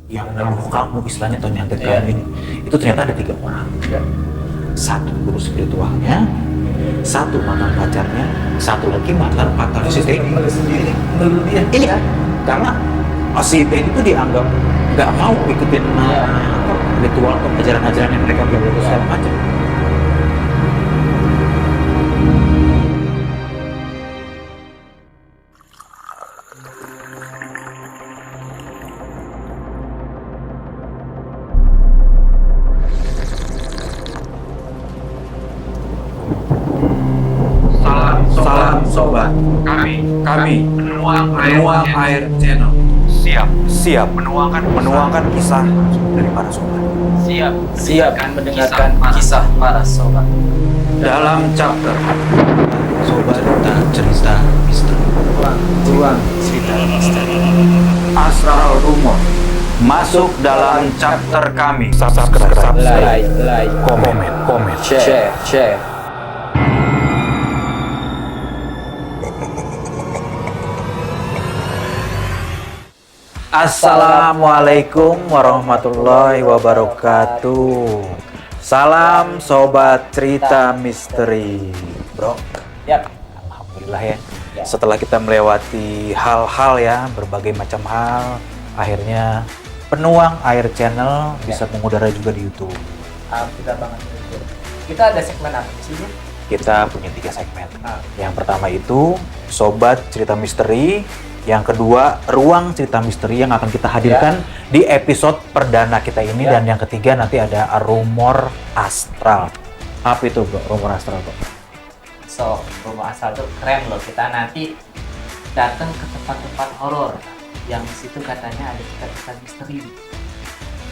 yang ngeluh kamu istilahnya atau nyantet kamu ini, itu ternyata ada 3 orang. Satu guru spiritualnya, satu mantan pacarnya, satu lagi mantan pacar si Teddy. Menurut dia. Iya, karena si Teddy itu dianggap nggak mau ikutin ritual atau ajaran-ajaran yang mereka buat itu segala macam. Salam sobat, kami Penuang Air Channel siap menuangkan kisah dari para sobat siap mendengarkan kisah para sobat dalam chapter sobat cerita misteri. Ruang Cerita misteri Astral Rumor masuk dalam chapter kami. Subscribe, like, komen, share. Assalamualaikum warahmatullahi wabarakatuh. Salam sobat cerita misteri, bro. Yap. Alhamdulillah ya. Setelah kita melewati hal-hal ya, berbagai macam hal, akhirnya Penuang Air Channel bisa mengudara juga di YouTube. Alhamdulillah banget. Kita ada segmen apa sih? Kita punya 3 segmen. Yang pertama itu Sobat Cerita Misteri. Yang kedua, Ruang Cerita Misteri yang akan kita hadirkan di episode perdana kita ini. Dan yang ketiga nanti ada Rumor Astral. Apa itu, bro? Rumor Astral, bro? So, rumah asal tuh keren loh. Kita nanti datang ke tempat-tempat horor yang di situ katanya ada cerita-cerita misteri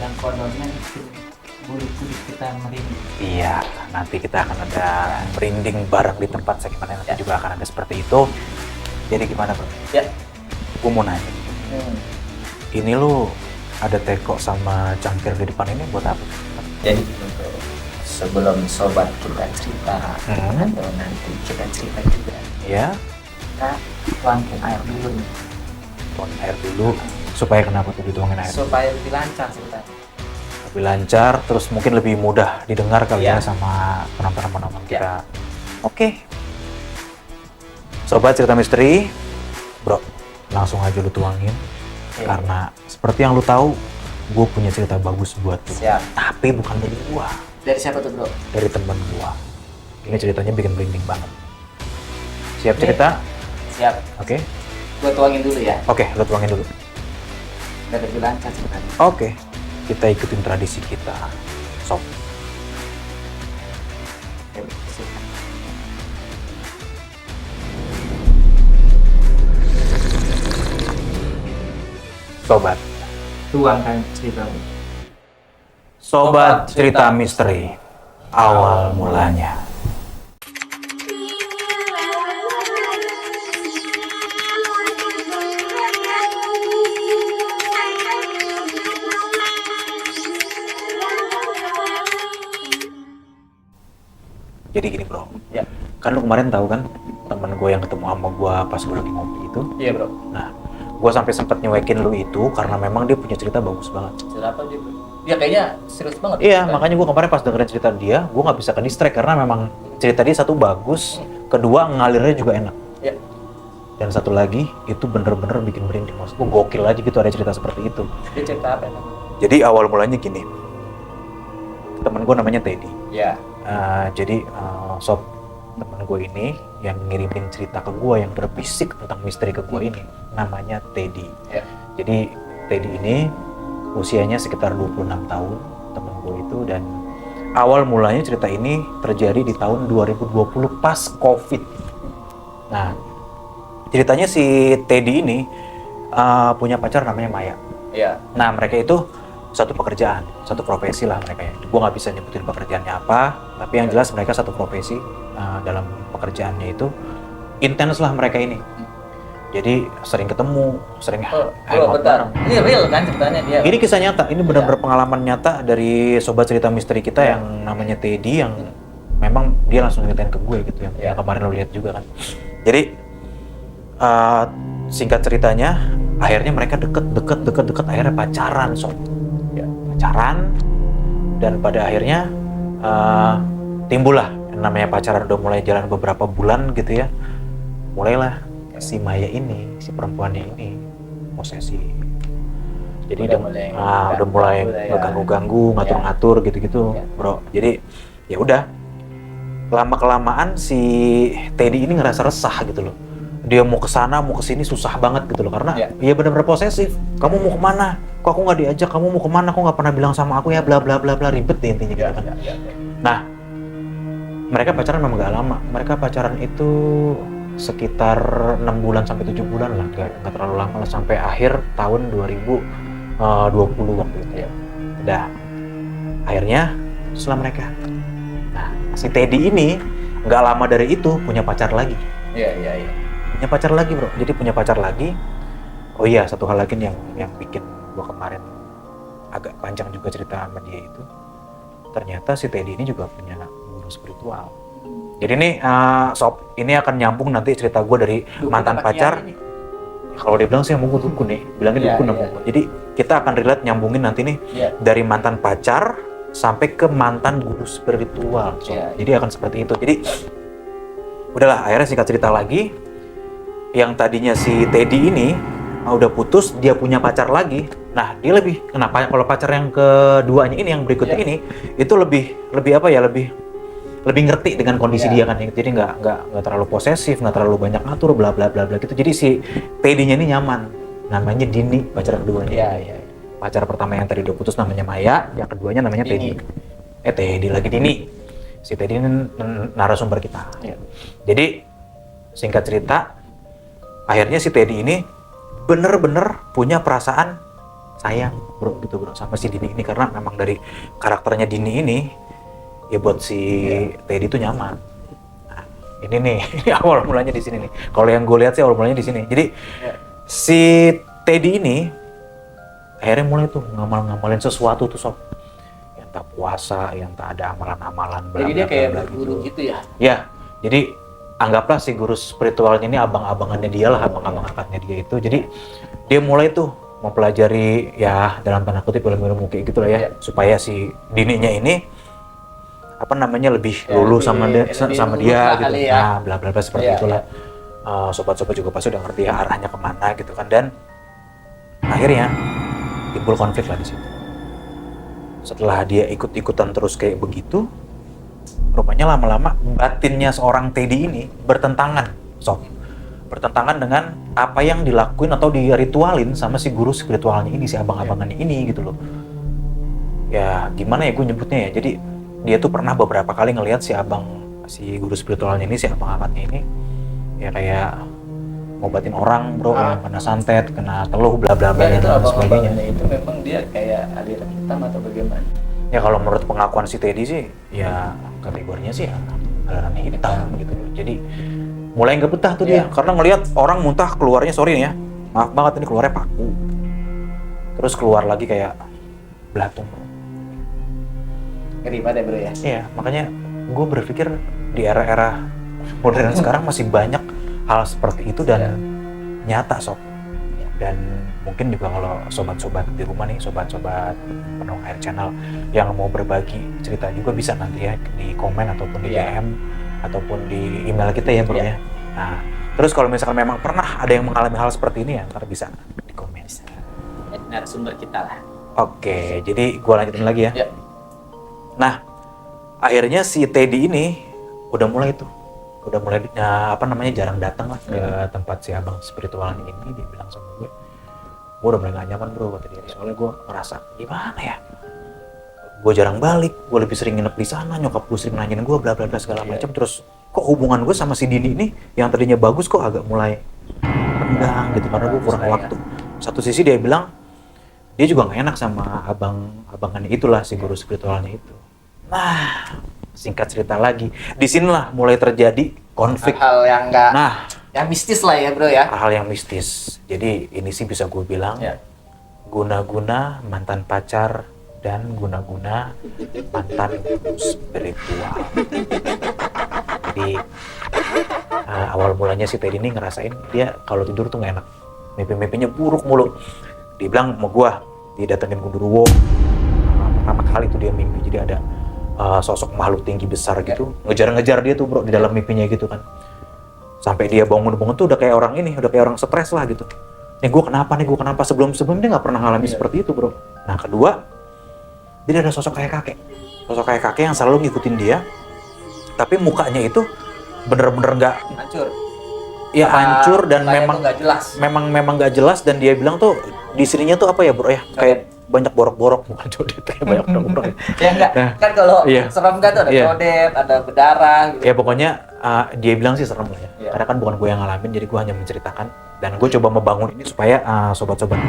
yang kononnya bikin bulu kuduk kita merinding. Iya, nanti kita akan ada merinding bareng di tempat segmen nanti juga akan ada seperti itu. Jadi gimana, bro? Ya. Gue mau nanya. Ini lu ada teko sama cangkir di depan ini buat apa? Jadi sebelum sobat kita cerita atau nanti kita cerita juga, Ya, kita tuangin air dulu nih tuangin air dulu. Supaya kenapa tuh dituangin air? supaya lebih lancar ceritanya. Lebih lancar, terus mungkin lebih mudah didengar kali ya sama penonton-penonton kita. Oke. Sobat Cerita Misteri, bro, langsung aja lu tuangin. Karena seperti yang lu tahu, gue punya cerita bagus buat lu. Siap. Tapi bukan dari gua, Dari siapa tuh, bro? dari temen gua. Ini ceritanya bikin merinding banget. Siap cerita? Siap. Oke. Gua tuangin dulu ya. Oke, lu tuangin dulu. Biar lebih lancar ceritanya. Oke. Kita ikutin tradisi kita. Sob. Oke, silakan. Sobat. Tuangkan ceritamu. Sobat Cerita Misteri. Awal mulanya. Jadi gini, bro. Ya. Kan lu kemarin tahu kan temen gue yang ketemu sama gue pas gue lagi ngopi itu. Iya, bro. Nah, gue sampai sempet nyuekin lu itu karena memang dia punya cerita bagus banget. Cerita apa dia, bro? Ya kayaknya serius banget. Iya, kan? makanya gue kemarin pas dengerin cerita dia, gue nggak bisa ke distract karena memang cerita dia satu bagus, kedua ngalirnya juga enak. Ya. Dan satu lagi itu bener-bener bikin merinding. Maksud gue gokil aja gitu ada cerita seperti itu. Dia cerita apa ya? Jadi awal mulanya gini, temen gue namanya Teddy. Ya. Jadi sob, temen gue ini yang ngirimin cerita ke gue yang berbisik tentang misteri ke gue ini namanya Teddy. Ya. Jadi Teddy ini usianya sekitar 26 tahun, temen gue itu, dan awal mulanya cerita ini terjadi di tahun 2020 pas COVID. Nah, ceritanya si Teddy ini punya pacar namanya Maya. Iya. Nah, mereka itu satu pekerjaan, satu profesi lah mereka ya. Gue nggak bisa nyebutin pekerjaannya apa, tapi yang jelas mereka satu profesi. Dalam pekerjaannya itu intens lah mereka ini. Jadi sering ketemu, sering hangout bareng. Ini real kan ceritanya dia? Ini kisah nyata, ini benar-benar pengalaman nyata dari sobat cerita misteri kita yang namanya Teddy, yang memang dia langsung ngeritain ke gue gitu, yang kemarin lo lihat juga kan. Jadi singkat ceritanya, akhirnya mereka deket, akhirnya pacaran sob. Ya. Pacaran, dan pada akhirnya timbullah yang namanya pacaran. Udah mulai jalan beberapa bulan gitu ya, mulailah si Maya ini, si perempuannya ini posesif. Jadi udah mulai ngeganggu, ngatur-ngatur gitu-gitu, bro. Jadi ya udah, lama-kelamaan si Teddy ini ngerasa resah gitu loh. Dia mau ke sana, mau ke sini susah banget gitu loh, karena dia benar-benar posesif. Kamu mau kemana? Kok aku nggak diajak? Kamu mau kemana? Kok nggak pernah bilang sama aku ya? Bla bla bla bla, ribet deh intinya gitu kan. Nah, mereka pacaran memang gak lama. Mereka pacaran itu sekitar 6 bulan sampai 7 bulan lah, nggak terlalu lama lah, sampai akhir tahun 2020 waktu itu ya. Udah, akhirnya setelah mereka. Nah, si Teddy ini nggak lama dari itu punya pacar lagi. Iya. Punya pacar lagi bro, jadi punya pacar lagi. Oh iya, satu hal lagi yang bikin gua kemarin agak panjang juga cerita sama dia itu, ternyata si Teddy ini juga punya guru spiritual. Jadi ini sob, ini akan nyambung nanti cerita gue dari mantan pacar. Kalau dia bilang sih mau gue dukun nih, bilangnya dukun sama gue. Jadi kita akan relate nyambungin nanti nih dari mantan pacar sampai ke mantan guru spiritual. So, jadi akan seperti itu. Jadi udahlah, akhirnya singkat cerita lagi, yang tadinya si Teddy ini udah putus, dia punya pacar lagi. Nah, dia lebih kenapa kalau pacar yang keduanya ini, yang berikutnya ini, itu lebih apa ya, lebih ngerti dengan kondisi dia kan, jadi nggak terlalu posesif, nggak terlalu banyak ngatur, bla bla bla bla gitu. Jadi si Teddy-nya ini nyaman, namanya Dini, pacar keduanya. Pacar pertama yang tadi udah putus namanya Maya, yang keduanya namanya Teddy. Teddy lagi Dini. Si Teddy ini narasumber kita. Jadi singkat cerita, akhirnya si Teddy ini bener-bener punya perasaan sayang bro gitu bro sama si Dini ini, karena memang dari karakternya Dini ini ya buat si Teddy itu nyaman. Nah, ini nih, ini awal mulanya di sini nih. Kalau yang gue lihat sih awal mulanya di sini. Jadi si Teddy ini akhirnya mulai tuh ngamalin sesuatu tuh sob. Yang tak puasa, yang tak ada amalan-amalan. Jadi dia kayak berguru gitu ya? Ya, jadi anggaplah si guru spiritualnya ini abang-abangannya dia lah, abang-abang angkatnya dia itu. Jadi dia mulai tuh mempelajari ya dalam tanda kutip ilmu-ilmu kayak gitu lah ya, supaya si Dininya ini apa namanya lebih luluh sama dia gitu. Nah, bla bla bla seperti itulah. Sobat-sobat juga pasti udah ngerti ya arahnya kemana gitu kan. Dan akhirnya timbul konflik lah di situ. Setelah dia ikut-ikutan terus kayak begitu, rupanya lama-lama batinnya seorang Teddy ini bertentangan, sob. Bertentangan dengan apa yang dilakuin atau diritualin sama si guru spiritualnya ini, si abang-abangannya ini gitu loh. Ya gimana ya gue nyebutnya ya. Jadi dia tuh pernah beberapa kali ngelihat si guru spiritualnya ini, si abang angkatnya ini ya kayak ngobatin orang bro, yang kena santet, kena teluh, bla bla bla dan sebagainya. Itu memang dia kayak aliran hitam atau bagaimana? Ya kalau menurut pengakuan si Teddy sih ya kategorinya sih ya aliran hitam gitu. Jadi mulai nggak betah tuh dia, karena ngelihat orang muntah keluarnya, sorry nih ya, maaf banget ini keluarnya paku, terus keluar lagi kayak belatung. Ngeri banget ya bro ya? Iya, makanya gue berpikir di era-era modern sekarang masih banyak hal seperti itu dan nyata sob. Dan mungkin juga kalau sobat-sobat di rumah nih, sobat-sobat Penuh Air Channel yang mau berbagi cerita juga bisa nanti ya di komen ataupun di DM ataupun di email kita ya bro ya. Nah, terus kalau misalkan memang pernah ada yang mengalami hal seperti ini ya, ntar bisa di komen. Narasumber kita lah. Oke, jadi gue lanjutin lagi ya. Nah, akhirnya si Teddy ini udah mulai jarang datang lah ke tempat si abang spiritualnya ini. Dia bilang sama gue udah mulai gak nyaman bro kata dia, soalnya gue ngerasa gimana ya, gue jarang balik, gue lebih sering nginep di sana, nyokap gue sering nanyain gue bla bla bla segala macam. Terus kok hubungan gue sama si Dini ini yang tadinya bagus kok agak mulai renggang gitu, karena gue kurang waktu. Satu sisi dia bilang dia juga gak enak sama abangannya itulah, si guru spiritualnya itu. Nah, singkat cerita lagi, disinilah mulai terjadi konflik. Hal yang enggak, yang mistis lah ya bro ya. Hal yang mistis. Jadi ini sih bisa gue bilang guna-guna mantan pacar dan guna-guna mantan spiritual. Jadi awal mulanya si Teddy ini ngerasain dia kalau tidur tuh nggak enak. mimpi-mimpinya buruk mulu. Dia bilang sama gua, dia datengin Gundurwo. Pertama kali tuh dia mimpi, jadi ada sosok makhluk tinggi besar gitu, ngejar-ngejar dia tuh bro di dalam mimpinya gitu kan. Sampai dia bangun-bangun tuh udah kayak orang ini, udah kayak orang stres lah gitu. Nih gue kenapa? Sebelum-sebelum dia nggak pernah ngalamin seperti itu bro. Nah kedua, dia ada sosok kayak kakek. Sosok kayak kakek yang selalu ngikutin dia. Tapi mukanya itu bener-bener nggak Hancur. ya hancur dan Kayak memang tuh nggak jelas. memang nggak jelas, dan dia bilang tuh di sininya tuh apa ya bro ya, kayak banyak borok-borok, bukan codet, kayak banyak borok-borok. Ya enggak, Nah, kan kalau iya. serem kan tuh ada Iya. codet, ada berdarah gitu. Ya pokoknya dia bilang sih serem lah ya. Iya. Karena kan bukan gue yang ngalamin, jadi gue hanya menceritakan. Dan gue coba membangun ini supaya sobat-sobat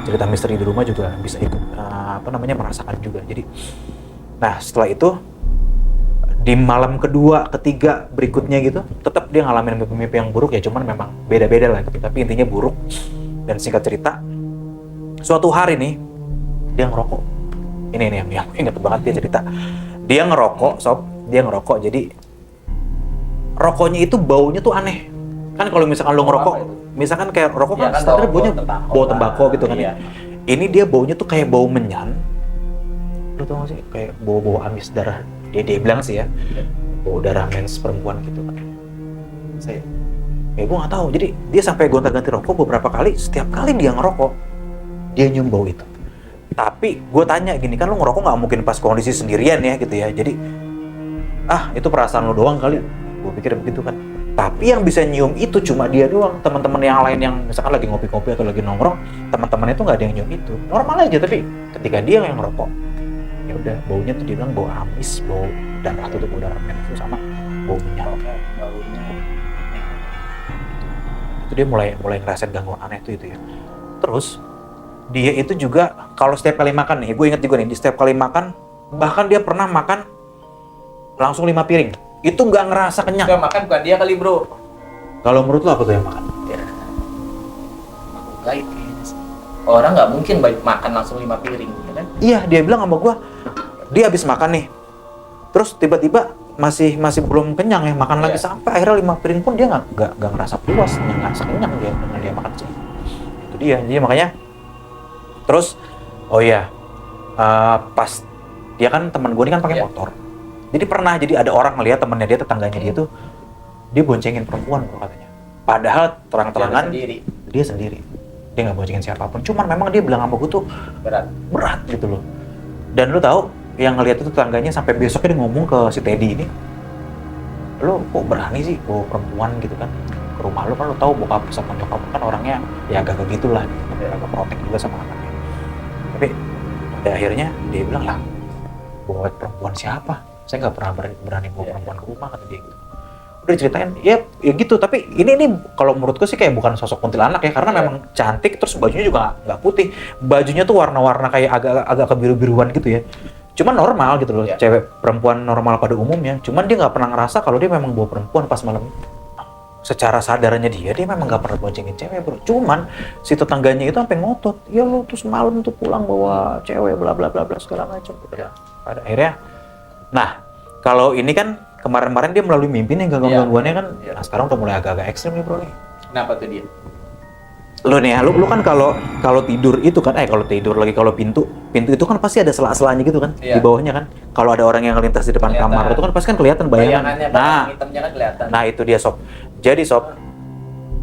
cerita misteri di rumah juga bisa ikut merasakan juga. Jadi, nah setelah itu di malam kedua, ketiga berikutnya gitu, tetap dia ngalamin mimpi-mimpi yang buruk ya, cuman memang beda-beda lah gitu. Tapi intinya buruk. Dan singkat cerita, suatu hari nih dia ngerokok. Ini yang inget banget dia cerita. Dia ngerokok, dia ngerokok. Jadi rokoknya itu baunya tuh aneh. Kan kalau misalkan lo ngerokok, misalkan kayak rokok Ya kan kan standar bau baunya tembakau bau kan. tembakau gitu kan. Iya. Ya. Ini dia baunya tuh kayak bau menyan. Lo tau gak sih? Kayak bau-bau amis darah. Dia bilang sih ya, bau darah mens perempuan gitu kan. Gue gak tahu. Jadi dia sampai gonta-ganti rokok beberapa kali. Setiap kali dia ngerokok, dia nyium bau itu. Tapi gue tanya gini, kan lo ngerokok nggak mungkin pas kondisi sendirian ya gitu ya. Jadi itu perasaan lo doang kali. Gue pikir begitu kan. Tapi yang bisa nyium itu cuma dia doang. Teman-teman yang lain yang misalkan lagi ngopi-ngopi atau lagi nongkrong, teman-temannya itu nggak ada yang nyium itu. Normal aja, tapi ketika dia yang ngerokok, ya udah baunya tuh dia bilang bau amis, bau darah tuh bau darah men itu sama bau minyak. Baunya. Itu dia mulai ngerasain gangguan aneh itu ya. Terus dia itu juga kalau setiap kali makan nih, gue inget juga nih, di setiap kali makan, bahkan dia pernah makan langsung 5 piring. Itu nggak ngerasa kenyang. Yang makan bukan dia kali bro. Kalau menurut lo apa tuh yang makan? Ya. Makhluk gaib kayaknya sih. Orang nggak mungkin makan langsung 5 piring, ya kan? Iya, dia bilang sama gue, dia habis makan nih, terus tiba-tiba masih belum kenyang ya, makan lagi sampai akhirnya 5 piring pun dia nggak ngerasa puas, nggak ngerasa kenyang dia dengan dia makan sih. Itu dia, jadi makanya. Terus, pas dia kan teman gue ini kan pakai motor. Jadi pernah, jadi ada orang ngeliat temannya dia, tetangganya dia tuh, dia boncengin perempuan bro katanya. Padahal terang-terangan dia sendiri. Dia nggak boncengin siapapun. Cuman memang dia bilang sama gue tuh berat gitu loh. Dan lu tahu yang ngeliat itu tetangganya sampai besoknya dia ngomong ke si Teddy ini, lo kok berani sih bawa perempuan gitu kan ke rumah lo, kan lo tahu bokap sama nyokap kan orangnya ya agak gitulah, agak protek juga sama anaknya. Tapi pada akhirnya dia bilang lah, bawa perempuan siapa? Saya nggak pernah berani bawa perempuan ke rumah, kata dia gitu. Udah diceritain, ya gitu. Tapi ini kalau menurutku sih kayak bukan sosok kuntilanak ya, karena memang cantik, terus bajunya juga nggak putih. Bajunya tuh warna-warna kayak agak kebiru-biruan gitu ya. Cuman normal gitu loh, cewek perempuan normal pada umumnya. Cuman dia nggak pernah ngerasa kalau dia memang bawa perempuan pas malam. Secara sadarnya dia memang nggak pernah boncengin cewek bro. Cuman si tetangganya itu sampai ngotot, ya lo tuh semalam tuh pulang bawa cewek bla bla bla bla segala macam. Ya. Pada akhirnya, nah kalau ini kan kemarin-kemarin dia melalui mimpi nih gangguan-gangguannya kan. Nah sekarang udah mulai agak-agak ekstrim nih bro nih. Kenapa tuh dia? Lo nih, lu kan kalau tidur itu kan, kalau tidur lagi, kalau pintu itu kan pasti ada sela-selanya gitu kan, di bawahnya kan. Kalau ada orang yang melintas di depan kamar itu kan pasti kan kelihatan bayangan. Hitamnya kan kelihatan. Nah itu dia sob. Jadi sob,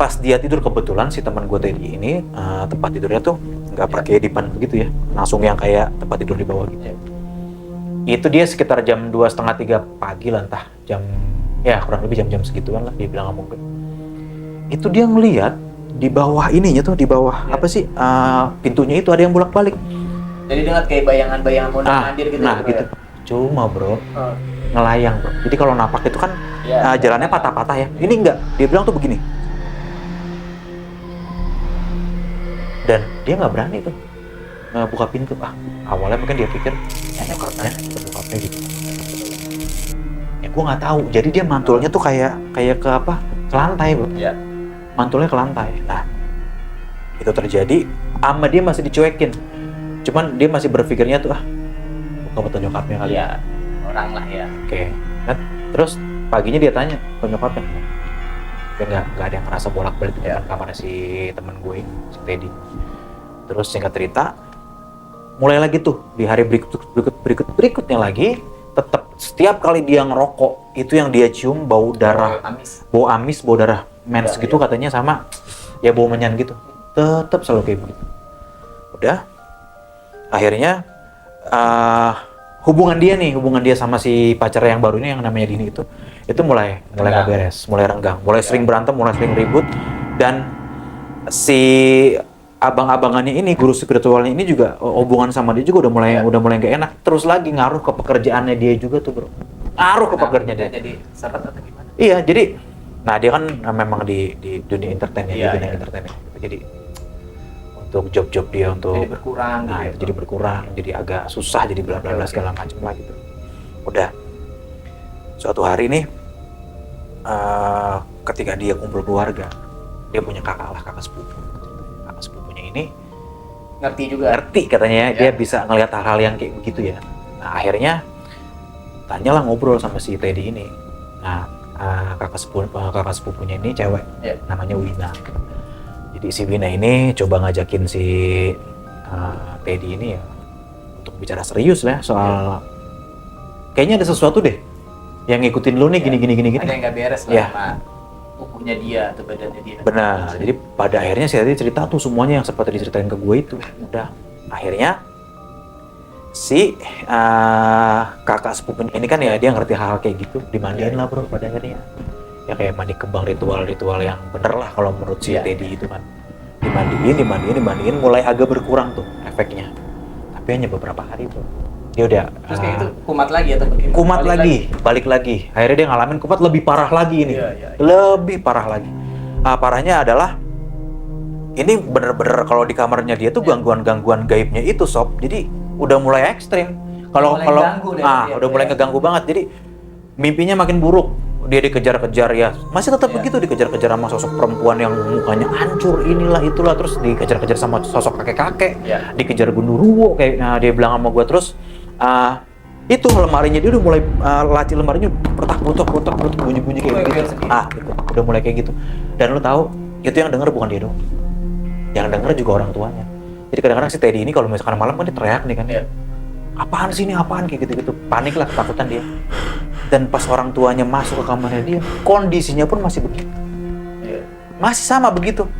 pas dia tidur kebetulan si teman gue tadi ini tempat tidurnya tuh nggak pakai dipan begitu ya, langsung yang kayak tempat tidur di bawah gitu. Itu dia sekitar jam 2:30-3 pagi lah, entah jam kurang lebih jam-jam segituan lah dia bilang sama gue. Itu dia ngelihat di bawah ininya tuh, di bawah pintunya itu ada yang bolak-balik. Jadi dia ngeliat kayak bayangan-bayangan mondar-mandir gitu. Nah gitu. Cuma bro, ngelayang bro. Jadi kalau napak itu kan jalannya patah-patah ya. Ini enggak, dia bilang tuh begini. Dan dia nggak berani tuh buka pintu. Awalnya mungkin dia pikir nyokapnya gitu. Ya gue nggak tahu. Jadi dia mantulnya tuh kayak ke lantai bro. Iya. Mantulnya ke lantai. Nah, itu terjadi, sama dia masih dicuekin. Cuman dia masih berpikirnya tuh, buka betul nyokapnya kali. Iya, orang lah ya. Oke. Nah, terus paginya dia tanya ke nyokapnya, tapi nggak ada yang ngerasa bolak-balik di Ya. depan kamarnya si temen gue, si Teddy. Terus singkat cerita, mulai lagi tuh di hari berikutnya lagi, tetap setiap kali dia ngerokok itu yang dia cium bau darah, Amis. bau amis, bau darah mens Ya, gitu katanya, sama ya bau menyan gitu. Tetap selalu kayak begitu. Udah, akhirnya hubungan dia sama si pacar yang baru ini yang namanya Dini itu mulai nggak beres, mulai renggang, mulai sering berantem, mulai sering ribut, dan si abang-abangannya ini, guru spiritualnya ini juga hubungan sama dia juga udah mulai nggak enak. Terus lagi ngaruh ke pekerjaannya dia juga tuh, bro. Ngaruh ke pekerjaannya dia. Jadi seret atau gimana? Iya, jadi nah dia kan memang di dunia entertain ya, Iya, di dunia iya. entertain ya. Jadi untuk job-job dia untuk Jadi berkurang nah gitu. itu jadi berkurang, jadi agak susah, jadi bla bla bla segala macam lah gitu. Udah, suatu hari nih ketika dia kumpul keluarga, dia punya kakak sepupu. Kakak sepupunya ini Ngerti juga. ngerti katanya Ya. dia bisa ngelihat hal-hal yang kayak begitu ya. Nah akhirnya tanyalah, ngobrol sama si Teddy ini. Nah kakak sepupunya ini cewek, Ya. namanya Wina. Jadi si Wina ini coba ngajakin si Teddy ini ya untuk bicara serius lah soal kayaknya ada sesuatu deh yang ngikutin lu nih, Ya. gini. Ada yang nggak beres lah Ya. sama tubuhnya dia atau badannya dia. Benar. Jadi pada akhirnya si Teddy cerita tuh semuanya yang seperti diceritain ke gue itu. Udah, akhirnya si kakak sepupunya ini kan ya dia ngerti hal kayak gitu, dimandiin lah bro pada akhirnya. Ya kayak mandi kembang, ritual yang bener lah kalau menurut si Iya. Teddy itu kan. Dimandiin, mulai agak berkurang tuh efeknya. Tapi hanya beberapa hari bro. Dia udah Terus kayak gitu kumat lagi atau bagaimana? kumat Balik balik lagi. Akhirnya dia ngalamin kumat lebih parah lagi ini. Iya, iya. Lebih parah lagi. Parahnya adalah ini bener-bener kalau di kamarnya dia tuh gangguan-gangguan gaibnya itu sob. Jadi udah mulai ekstrim. Kalau Mulai kalau ganggu deh dia, udah mulai ya. ngeganggu banget. Jadi mimpinya makin buruk. Dia dikejar-kejar ya. Masih tetap Iya. begitu, dikejar-kejar sama sosok perempuan yang mukanya hancur inilah itulah, terus dikejar-kejar sama sosok kakek-kakek. Iya. Dikejar gundurwo kayak dia bilang sama gua. Terus itu lemarinya dia udah mulai laci lemarinya protak bunyi-bunyi kayak Mulai gitu. geser sendiri. Gitu. Udah mulai kayak gitu. Dan lu tahu, itu yang denger bukan dia doang. Yang denger juga orang tuanya. Jadi kadang-kadang si Teddy ini kalau misalkan malam kan dia teriak nih kan. Iya. Apaan sih ini, apaan kayak gitu-gitu. Panik lah, ketakutan dia. Dan pas orang tuanya masuk ke kamarnya dia, kondisinya pun masih begitu. Iya. Masih sama begitu.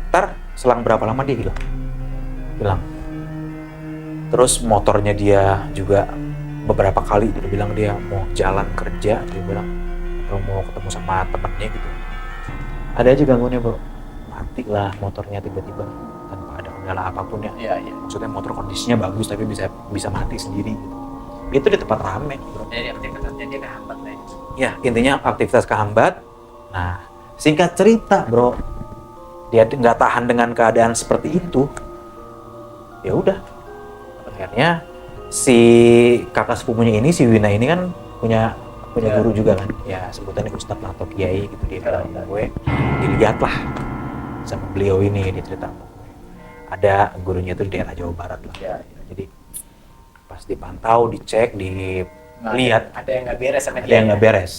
Ntar selang berapa lama dia hilang. Terus motornya dia juga beberapa kali dia bilang dia mau jalan kerja, dia bilang atau mau ketemu sama temennya gitu. Ada aja gangguannya bro, mati lah motornya tiba-tiba tanpa ada kendala apapun ya. Iya, iya. Maksudnya motor kondisinya bagus tapi bisa mati sendiri gitu. Itu di tempat rame bro. Jadi aktivitasnya dia kehambat lah ya. Ya intinya aktivitas kehambat. Nah singkat cerita bro, dia nggak tahan dengan keadaan seperti itu. Ya udah, akhirnya si kakak sepupunya ini, si Wina ini kan punya Ya. guru juga kan, ya sebutannya ustadz lah atau kiai gitu. Dia bilang sama gue, dilihat lah sama beliau ini, dia cerita sama gue. Ada gurunya itu di daerah Jawa Barat lah. Iya, Jadi pas dipantau, dicek, dilihat, Ada yang nggak beres sama ada dia. yang nggak beres.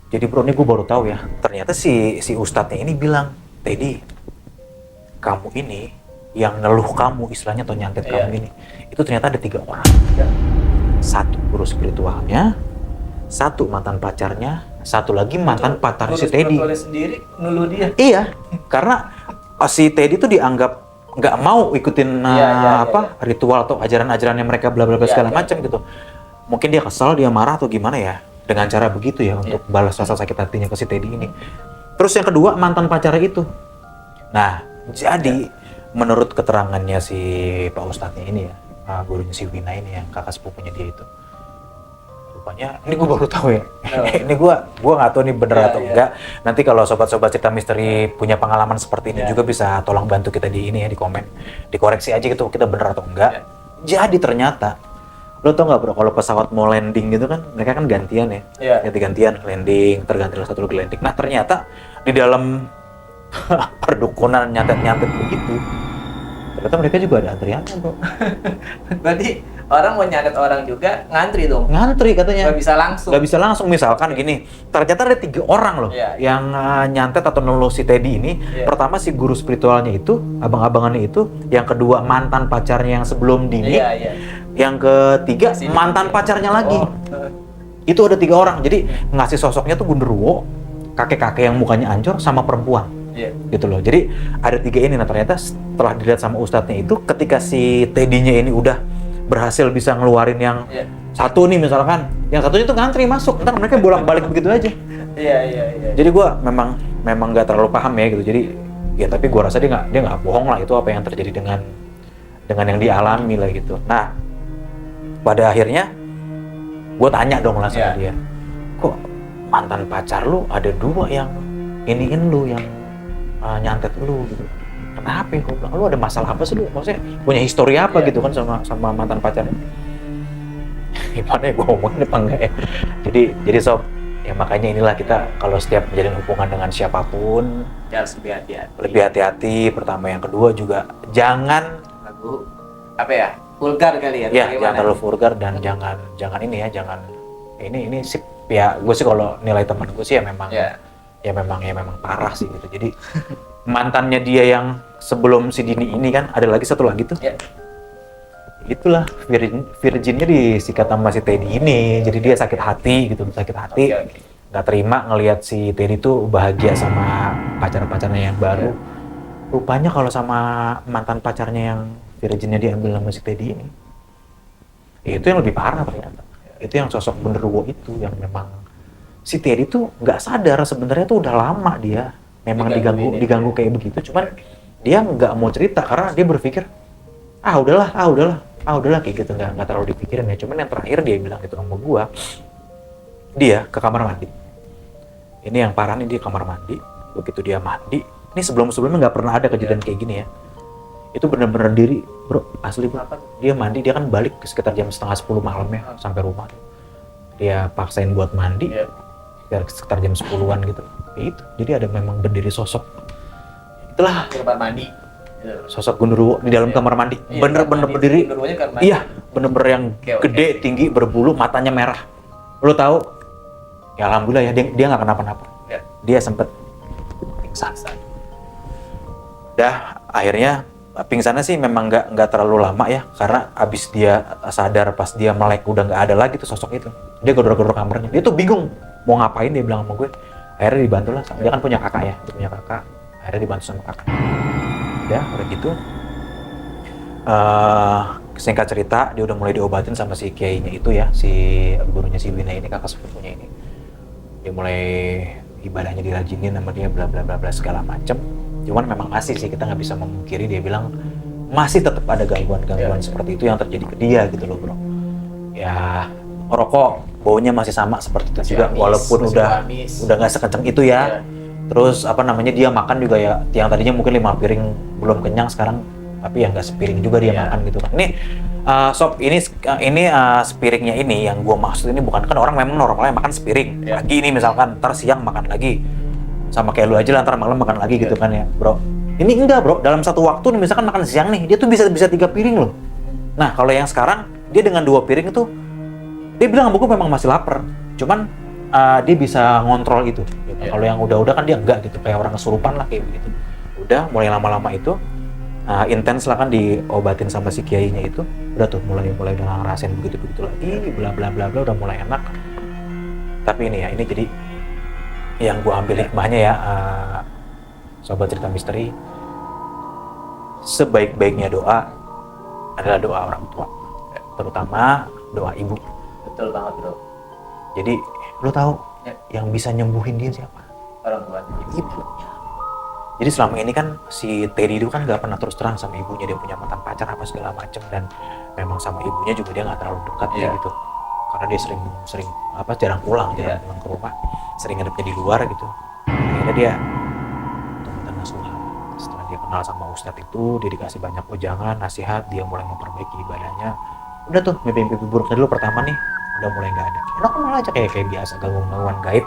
Jadi bro, ini gue baru tahu ya, ternyata si ustadznya ini bilang, Teddy, kamu ini yang ngeluh kamu istilahnya atau nyantet Iya. kamu ini, itu ternyata ada 3 orang. Iya. Satu guru spiritualnya, satu mantan pacarnya, satu lagi mantan pacar si Teddy. Spiritualnya sendiri nuluh dia. Iya, karena si Teddy tuh dianggap nggak mau ikutin Iya, ritual atau ajaran-ajarannya mereka bla bla bla Iya, segala iya. macam gitu. Mungkin dia kesal, dia marah atau gimana ya dengan cara begitu ya untuk balas rasa sakit hatinya ke si Teddy ini. Terus yang kedua mantan pacarnya itu. Nah, jadi menurut keterangannya si Pak Ustadznya ini ya, gurunya si Wina ini yang kakak sepupunya dia itu. Rupanya, ini gue baru tahu ya. Ini gue nggak tahu nih bener Iya, atau iya. enggak. Nanti kalau sobat-sobat cerita misteri punya pengalaman seperti ini Iya. juga bisa tolong bantu kita di ini ya, di komen, dikoreksi aja gitu kita bener atau enggak. Iya. Jadi ternyata, lo tau nggak bro, kalau pesawat mau landing gitu kan, mereka kan gantian ya, Iya. ganti-gantian landing, terganti satu lagi landing. Nah ternyata di dalam perdukunan nyantet-nyantet begitu, ternyata mereka juga ada antriannya bro. Berarti Orang mau nyantet orang juga ngantri dong. Ngantri katanya. Nggak bisa langsung. Nggak bisa langsung, misalkan gini, ternyata ada 3 orang loh yang nyantet atau nelo si Teddy ini. Pertama si guru spiritualnya itu, abang-abangannya itu, yang kedua mantan pacarnya yang sebelum Dini, yang ketiga mantan pacarnya lagi. Itu ada 3 orang, jadi ngasih sosoknya tuh Gundurwo, kakek-kakek yang mukanya ancur sama perempuan. Gitu loh. Jadi ada 3 ini. Nah ternyata setelah dilihat sama ustadznya itu, ketika si Teddy-nya ini udah berhasil bisa ngeluarin yang satu nih misalkan, yang satunya tuh ngantri masuk, ntar mereka bolak-balik begitu aja. Jadi gua memang nggak terlalu paham ya gitu. Jadi ya tapi gua rasa dia nggak bohong lah, itu apa yang terjadi dengan yang dialami lah gitu. Nah pada akhirnya gua tanya dong lah sama dia, kok mantan pacar lu ada 2 yang iniin lu, yang nyantet lu gitu. Kenapa ya? Gue bilang, lu ada masalah apa sih lu? Maksudnya punya histori apa gitu kan sama mantan pacarnya? Gimana ya gue ngomongin apa enggak ya? Jadi sob, ya makanya inilah kita kalau setiap menjalin hubungan dengan siapapun harus lebih hati-hati. Lebih hati-hati. Pertama, yang kedua juga jangan vulgar kali ya. Ya, jangan terlalu vulgar dan jangan ini ya, jangan ini sip ya. Gue sih kalau nilai teman gue sih ya memang memang parah sih gitu. Jadi mantannya dia yang sebelum si Dini ini kan ada lagi satu lagi tuh. Itulah virginnya disikat sama si Teddy ini. Jadi dia sakit hati gitu, nggak terima ngelihat si Teddy tuh bahagia sama pacar-pacarnya yang baru. Rupanya kalau sama mantan pacarnya yang virginnya diambil sama si Teddy ini, itu yang lebih parah ternyata. Itu yang sosok Gundurwo itu, yang memang si Teddy tuh nggak sadar sebenarnya tuh udah lama dia memang diganggu kayak begitu, cuman dia nggak mau cerita karena dia berpikir udahlah kayak gitu, nggak terlalu dipikirin ya. Cuman yang terakhir dia bilang itu sama gua, dia ke kamar mandi. Ini yang parah nih, dia kamar mandi. Begitu dia mandi, ini sebelumnya nggak pernah ada kejadian kayak gini ya. Itu bener-bener diri, bro, asli bro. Dia mandi, dia kan balik sekitar jam 9:30 malam ya sampai rumah. Dia paksain buat mandi. Biar sekitar jam 10-an gitu. Ya itu. Jadi ada memang berdiri sosok. Itulah kamar mandi. Sosok Gundurwo di dalam kamar mandi. Bener-bener berdiri. Iya, bener-bener yang gede, tinggi, berbulu, matanya merah. Lo tahu? Ya alhamdulillah ya, dia nggak kenapa-napa. Dia sempet pingsan. Dah akhirnya pingsannya sih memang nggak terlalu lama ya, karena abis dia sadar pas dia melek udah nggak ada lagi tuh sosok itu. Dia gedor-gedor kamarnya. Dia tuh bingung mau ngapain, dia bilang sama gue. Akhirnya dibantu lah, dia kan punya kakak ya, akhirnya dibantu sama kakak. Udah gitu singkat cerita dia udah mulai diobatin sama si kiainya itu ya, si gurunya si Wina ini, kakak sepupunya ini. Dia mulai ibadahnya dirajinin sama dia, bla bla bla bla segala macem. Cuman memang masih sih, kita nggak bisa memungkiri, dia bilang masih tetap ada gangguan seperti itu yang terjadi ke dia gitu loh bro. Ya rokok baunya masih sama seperti itu juga, walaupun udah nggak sekencang itu ya. Terus dia makan juga ya, yang tadinya mungkin 5 piring belum kenyang, sekarang tapi ya nggak sepiring juga dia makan gitu kan. Ini sob, ini sepiringnya ini yang gua maksud ini bukan kan orang memang normalnya makan sepiring pagi ini misalkan, ntar siang makan lagi, sama kayak lu aja lah, ntar malam makan lagi gitu kan ya bro. Ini enggak bro, dalam satu waktu nih misalkan makan siang nih, dia tuh bisa 3 piring loh. Nah kalau yang sekarang dia dengan 2 piring itu, dia bilang sama gue memang masih lapar, cuman dia bisa ngontrol itu gitu. Kalau yang udah kan dia enggak gitu, kayak orang kesurupan lah kayak begitu. Udah mulai lama-lama itu intens lah kan, diobatin sama si kiainya itu. Udah tuh mulai udah ngerasain begitu lagi, bla bla bla bla, udah mulai enak. Tapi ini jadi yang gue ambil hikmahnya ya, sobat cerita misteri, sebaik-baiknya doa adalah doa orang tua, terutama doa ibu. Betul banget bro. Jadi lo tahu yang bisa nyembuhin dia siapa? Orang tua. Ibunya. Jadi selama ini kan si Teddy itu kan nggak pernah terus terang sama ibunya, dia punya mantan pacar apa segala macem, dan memang sama ibunya juga dia nggak terlalu dekat ya gitu, karena dia sering jarang pulang ke rumah, sering ngadepnya di luar gitu. Akhirnya dia teman nasuhan. Setelah dia kenal sama ustadz itu, dia dikasih banyak ujangan, nasihat, dia mulai memperbaiki ibadahnya. Udah tuh mimpi-mimpi buruknya dulu pertama nih udah mulai nggak ada. Normal aja kayak biasa, gangguan gaib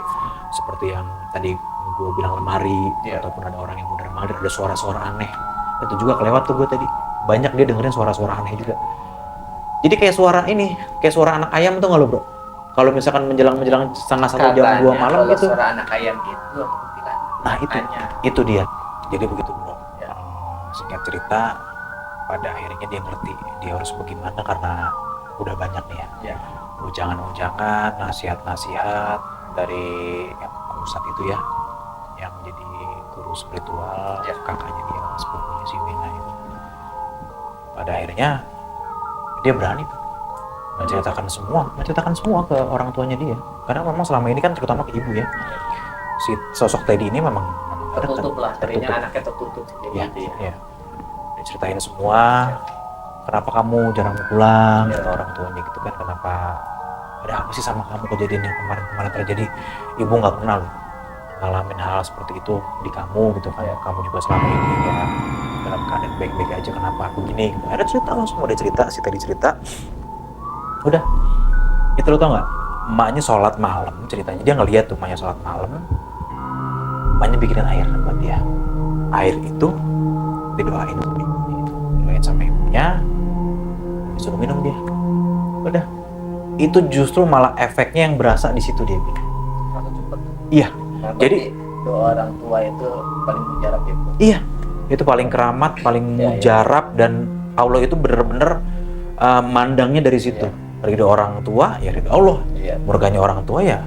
seperti yang tadi gue bilang lemari, ataupun ada orang yang mundar-mandir, ada suara-suara aneh. Itu juga kelewat tuh gue tadi, banyak dia dengerin suara-suara aneh juga. Jadi kayak suara ini, kayak suara anak ayam tuh nggak lo bro? Kalau misalkan menjelang 1:30 jam 2 malam kalau gitu. suara anak ayam gitu kuntilanak. Nah itu dia. Jadi begitu bro. Ya. Singkat cerita, pada akhirnya dia ngerti dia harus bagaimana karena udah banyak nih ya. Ya. Ujangan-ujangan, nasihat-nasihat dari yang pusat itu ya, yang jadi guru spiritual, Ya. kakaknya dia, sepupunya si Wina itu. Pada akhirnya dia berani tuh menceritakan semua ke orang tuanya dia. Karena memang selama ini kan terutama ke ibu ya, si sosok Teddy ini memang Tertutup lah, tertutup. sebenarnya anaknya tertutup Ya, gitu ya. ya. Diceritain semua, kenapa kamu jarang pulang, Ya. kata orang tuanya gitu kan, kenapa, ada apa sih sama kamu kejadian yang kemarin terjadi, ibu nggak pernah loh ngalamin hal seperti itu di kamu gitu kan, kamu juga selama ini ya dalam keadaan baik-baik aja, kenapa aku gini, ada cerita langsung, udah cerita, si tadi cerita, udah, itu lo tau nggak, emaknya sholat malam ceritanya, dia ngeliat tuh emaknya sholat malam, emaknya bikinin air buat dia, air itu didoain sama ibunya, didoain sama ibunya, disuruh minum dia, udah, itu justru malah efeknya yang berasa di situ dia bilang. Langsung cepet. Iya. Nah, Jadi doa orang tua itu paling mujarab itu. iya, itu paling keramat, paling mujarab, dan Allah itu bener-bener mandangnya dari situ. Ridho orang tua ya ridho Allah, murkanya orang tua ya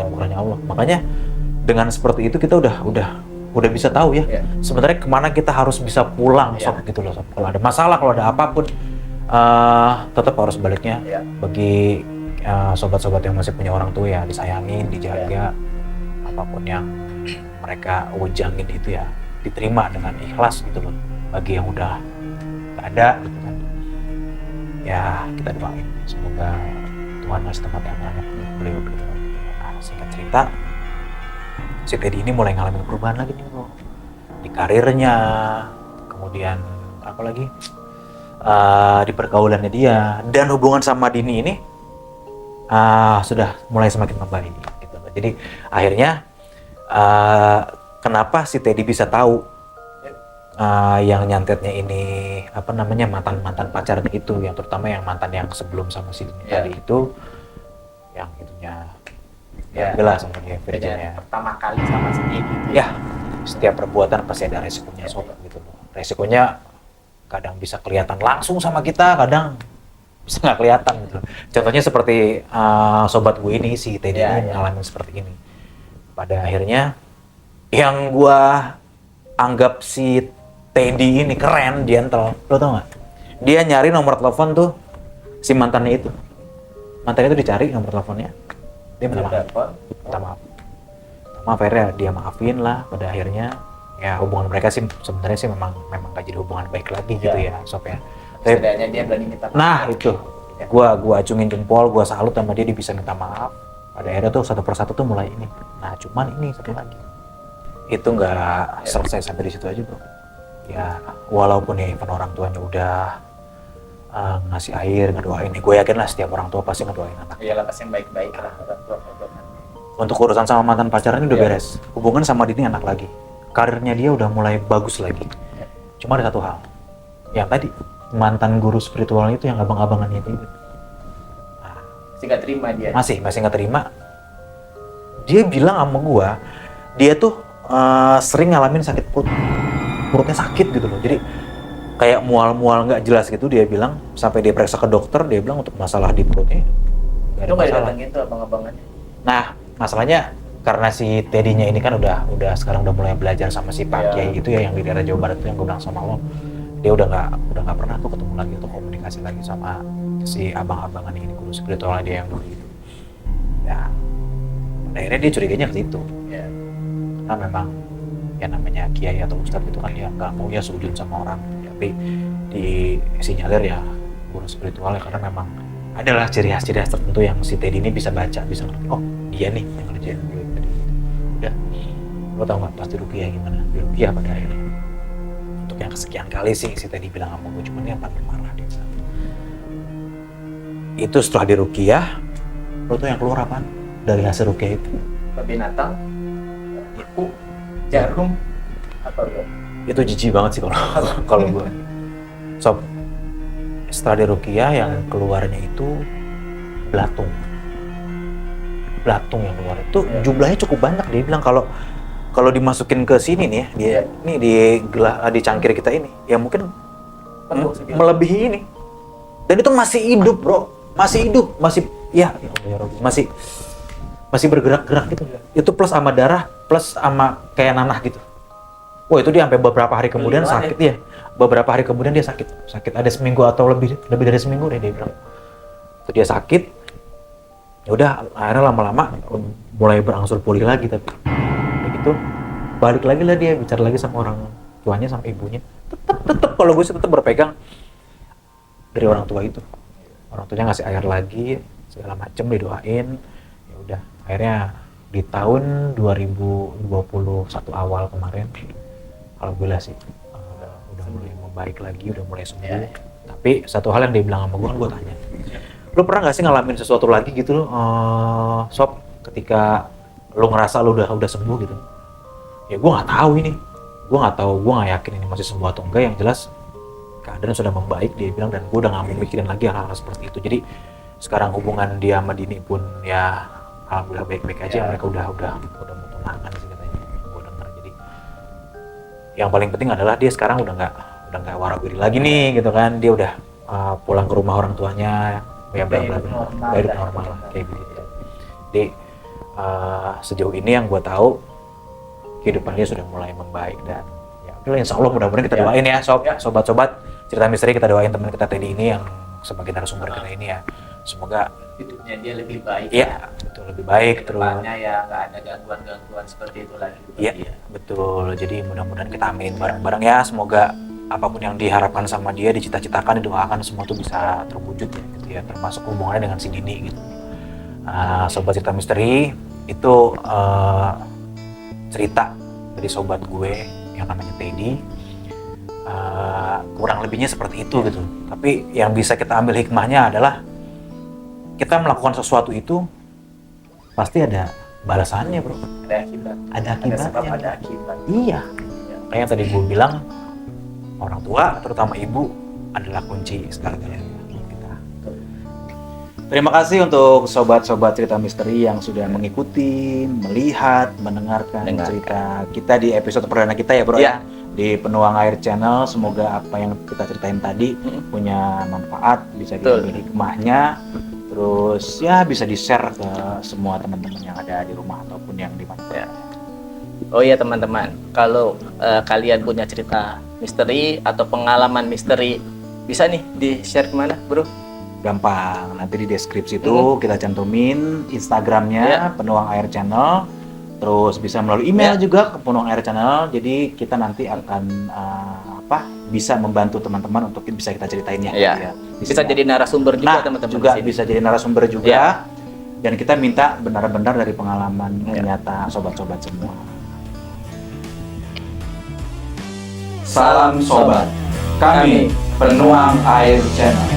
murkanya Allah. Makanya dengan seperti itu kita udah bisa tahu ya, sebenarnya kemana kita harus bisa pulang sob gitu loh sob. Kalau ada masalah, kalau ada apapun, tetap harus baliknya bagi sobat-sobat yang masih punya orang tua ya, disayangin, dijaga, apapun yang mereka wujangin itu ya diterima dengan ikhlas gitu loh. Bagi yang udah gak ada gitu kan, ya kita doain semoga Tuhan ngasih tempat yang layak untuk beliau. Nah, singkat cerita, si Teddy ini mulai ngalamin perubahan lagi nih bro, di karirnya, kemudian apa lagi, di pergaulannya dia, dan hubungan sama Dini ini sudah mulai semakin membaik gitu. Jadi akhirnya kenapa si Teddy bisa tahu yang nyantetnya ini apa namanya mantan pacarnya itu, yang terutama yang mantan yang sebelum sama si Dini tadi itu, yang itunya bela sama dia virginnya pertama kali sama si Teddy gitu ya. Setiap perbuatan pasti ada resikonya sob gitu loh. Resikonya kadang bisa kelihatan langsung sama kita, kadang bisa nggak kelihatan gitu. Contohnya seperti sobat gue ini, si Teddy ini ngalamin seperti ini. Pada akhirnya yang gue anggap si Teddy ini keren, gentle, lo tau nggak? Dia nyari nomor telepon tuh si mantannya itu. Mantannya itu dicari nomor teleponnya. Dia minta maaf. Maaf akhirnya dia maafin lah. Pada akhirnya ya hubungan mereka sih sebenarnya sih memang gak jadi hubungan baik lagi gitu ya sob ya. Setidaknya dia berani minta maaf. Nah itu, gua acungin jempol, gua salut sama dia bisa minta maaf. Pada akhirnya tuh satu persatu tuh mulai ini. Nah cuman ini satu lagi, itu nggak selesai sampai di situ aja bro. Ya walaupun ya even orang tuanya udah ngasih air, ngedoain, gue yakin lah setiap orang tua pasti ngedoain anak. Iyalah pasti yang baik-baik lah orang tua. Untuk urusan sama mantan pacarnya udah beres, hubungan sama Dini anak lagi, karirnya dia udah mulai bagus lagi. Cuma ada satu hal, yang tadi mantan guru spiritual itu yang abang-abangannya itu. Masih nggak terima dia. Masih nggak terima. Dia bilang sama gua, dia tuh sering ngalamin sakit perutnya sakit gitu loh. Jadi kayak mual-mual nggak jelas gitu. Dia bilang sampai dia periksa ke dokter, dia bilang untuk masalah di perutnya nggak ada Itu nggak masalah. datangin tuh abang-abangannya. Nah masalahnya karena si Teddy-nya ini kan udah sekarang udah mulai belajar sama si Pak Kiai itu ya, yang di daerah Jawa Barat itu yang gue bilang sama lo, dia udah nggak pernah tuh ketemu lagi atau komunikasi lagi sama si abang-abangan ini, guru spiritualnya dia yang dulu itu. Ya akhirnya dia curiganya ke situ. Karena memang ya namanya kiai atau ustadz itu kan ya nggak mau ya sujud sama orang, tapi di sinyalir ya guru spiritualnya, karena memang adalah ciri khas tertentu yang si Teddy ini bisa baca, bisa ngerti, oh dia nih yang ngerjain gue tadi. Udah, lo tau nggak pasti rukiah gimana? Di rukiah pada akhirnya untuk yang kesekian kali sih si Teddy bilang sama gue, cuman dia paling marah dia bilang. Itu setelah di rukiah, lo tau yang keluar apaan dari hasil rukiah itu? Binatang, iku, jarum, apa bro? Itu jijik banget sih kalau gue. Sob, setelah diruqyah yang keluarnya itu belatung yang keluar itu jumlahnya cukup banyak. Dia bilang kalau dimasukin ke sini nih ya, dia nih di cangkir kita ini ya mungkin melebihi ini. Dan itu masih hidup, bro. Masih hidup, masih ya masih bergerak-gerak gitu. Itu plus sama darah, plus sama kayak nanah gitu. Wah, itu dia sampai beberapa hari kemudian sakit ya. Beberapa hari kemudian dia sakit. Ada seminggu atau lebih dari seminggu deh dia bilang. Itu dia sakit. Ya udah, akhirnya lama-lama mulai berangsur pulih lagi, tapi begitu balik lagi lah dia bicara lagi sama orang tuanya sama ibunya. Tetap kalau gue sih tetap berpegang dari orang tua itu. Orang tuanya ngasih air lagi segala macem, didoain. Ya udah, akhirnya di tahun 2021 awal kemarin alhamdulillah sih udah mulai membaik lagi, udah mulai sembuh. Tapi satu hal yang dia bilang sama gue tanya, lu pernah nggak sih ngalamin sesuatu lagi gitu Sob, ketika lu ngerasa lu udah sembuh gitu? Ya gue nggak tahu ini, gue nggak yakin ini masih sembuh atau enggak. Yang jelas keadaan sudah membaik dia bilang, dan gue udah nggak mau mikirin lagi hal-hal seperti itu. Jadi sekarang hubungan dia sama Dini pun ya alhamdulillah baik-baik aja. Mereka udah mau tunangan sih katanya, gue dengar. Jadi yang paling penting adalah dia sekarang udah nggak warawiri lagi nih gitu kan. Dia udah pulang ke rumah orang tuanya ya, benar-benar hidup normal lah kayak gitu. Jadi sejauh ini yang gue tahu kehidupan dia sudah mulai membaik, dan ya udah, insya Allah mudah-mudahan kita doain ya sobat-sobat cerita misteri, kita doain teman kita Teddy ini yang sebagai narasumber kita ini ya, semoga hidupnya dia lebih baik. Iya, betul, lebih baik terus. Kedepannya ya nggak ada gangguan-gangguan seperti itu lagi. Iya, betul. Jadi mudah-mudahan kita aminin bareng-bareng ya, semoga apapun yang diharapkan sama dia, dicita-citakan, didoakan, semua tuh bisa terwujud ya, gitu ya, termasuk hubungannya dengan si Dini gitu. Sobat cerita misteri itu cerita dari sobat gue yang namanya Teddy. Kurang lebihnya seperti itu gitu. Tapi yang bisa kita ambil hikmahnya adalah kita melakukan sesuatu itu pasti ada balasannya, bro. Ada akibat. Ada akibatnya. Ada sebab, ada akibat. Iya. Kayak yang tadi gue bilang, orang tua, terutama ibu, adalah kunci segala-galanya kita. Terima kasih untuk sobat-sobat cerita misteri yang sudah mengikuti, melihat, mendengarkan cerita kita di episode perdana kita ya, bro ya. Di Penuang Air Channel. Semoga apa yang kita ceritain tadi punya manfaat, bisa diambil hikmahnya, terus ya bisa di-share ke semua teman-teman yang ada di rumah ataupun yang di mana. Ya. Oh iya teman-teman, kalau kalian punya cerita misteri atau pengalaman misteri, bisa nih di-share kemana, bro? Gampang, nanti di deskripsi itu kita cantumin Instagramnya Penuang Air Channel. Terus bisa melalui email juga ke Penuang Air Channel. Jadi kita nanti akan bisa membantu teman-teman untuk bisa kita ceritain ya. Ya. Bisa jadi narasumber juga teman-teman. Juga bisa jadi narasumber juga. Ya. Dan kita minta benar-benar dari pengalaman nyata sobat-sobat semua. Salam sobat, kami Penuang Air Channel.